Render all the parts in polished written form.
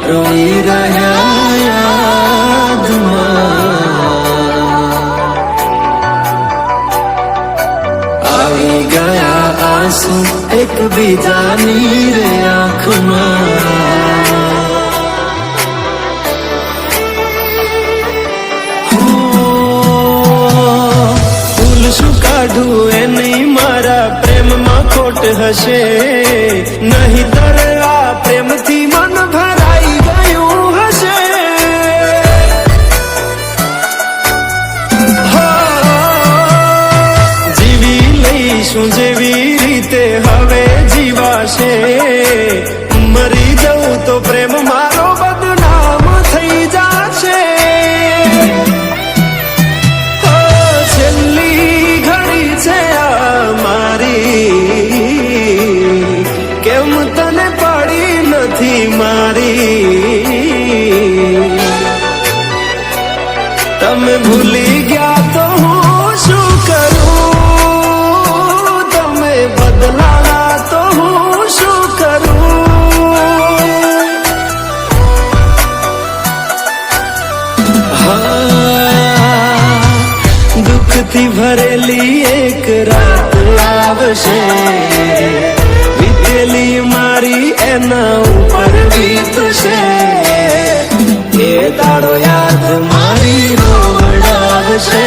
રોઈ રહ્યા યાદમાં આવી ગયા આંસુ એકબીજાની રે આંખમાં શું કાઢું એની મારા પ્રેમમાં ખોટ હશે નહીંતર આ પ્રેમથી મન ભરાઈ ગયું હશે જીવી લઈશું જેવી રીતે હવે જીવાશે મરી જવું તો પ્રેમ મારો બદનામ થઈ જશે કેમ તને પડી નથી મારી તમે ભૂલી ગયા તો હું શું કરું તમે બદલાલા તો હું શું કરું હા દુઃખથી ભરેલી એક રાત આવશે વીતેલી મારી એના ઉપર વીતશે એ દાડો યાદ મારી રોવડાવશે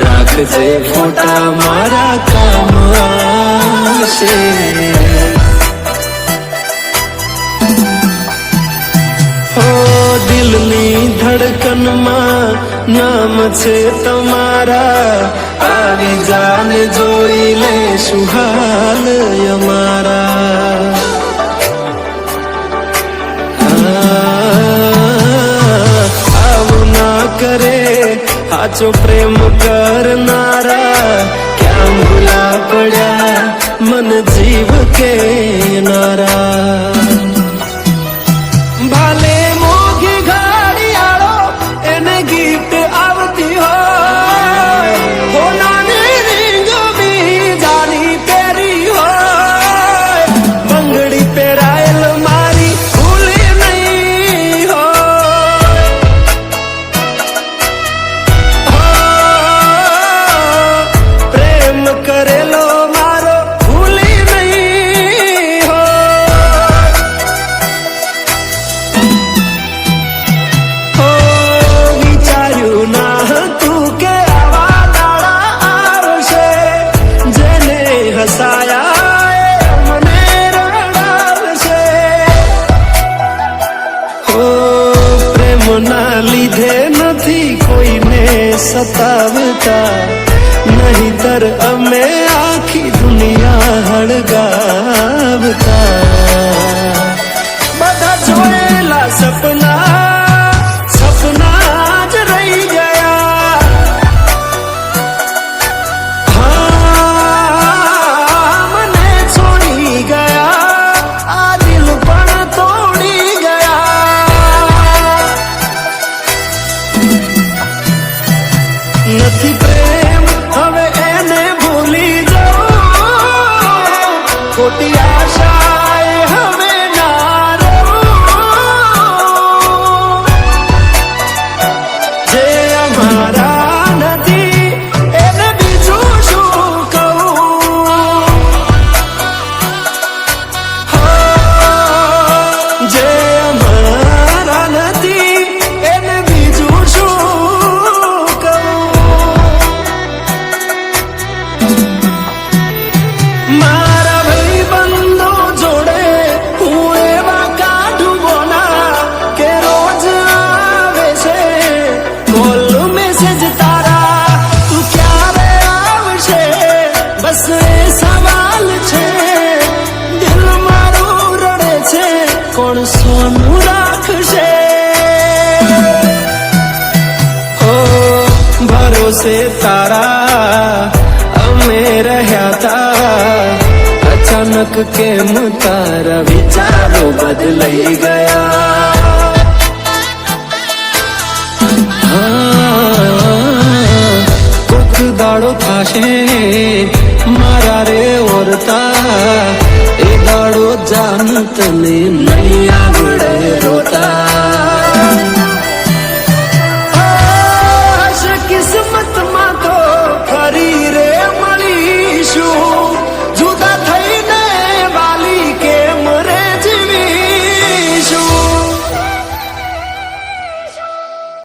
રાખજે ફોટા મારા કામ આવશે દિલની ધડકનમાં નામ છે તમારા આવી જાને જોઈ લે સુહાલ અમારા આવું ના કરે સાચો પ્રેમ કરનારા ક્યાં ભૂલા પડ્યા મન જીવ કે નારા ભાલે મોઘી ઘડિયાળો એને ગીત આવતી હોય હોનાની રીંગ બીજાની પહેરી હોય બંગડી પહેરાયેલ મારી ભૂલી નહીં હોય પ્રેમ કરેલો મારો ભૂલી નહીં ના લીધે નથી કોઈને સતાવતા નહીંતર અમે આખી દુનિયા હળગાવતા બધા જોયેલા સપના જ રહી ગયા હા મને છોડી ગયા આ દિલ પણ તોડી નથી પ્રેમ હવે એને ભૂલી જાઓ ખોટી આશાએ હવે ના રહું જે અમારા નથી એને બીજું શું કહું જે અમારા નથી એને બીજું શું મારા ભાઈબંધો જોડે હું એવા કાઢું બોના કે રોજ આવે છે કોલ મેસેજ તારા તું ક્યારે આવશે બસ એ સવાલ છે દિલ મારું રડે છે કોણ સોનું રાખશે ઓ ભરોસે તારા અમે રહ્યા તા અચાનક કેમ તારા વિચારો બદલાઈ ગયા કોક દાડો થાશે તારે ઓરતા એ દાડો જાન તને નહીં આવડે રોતા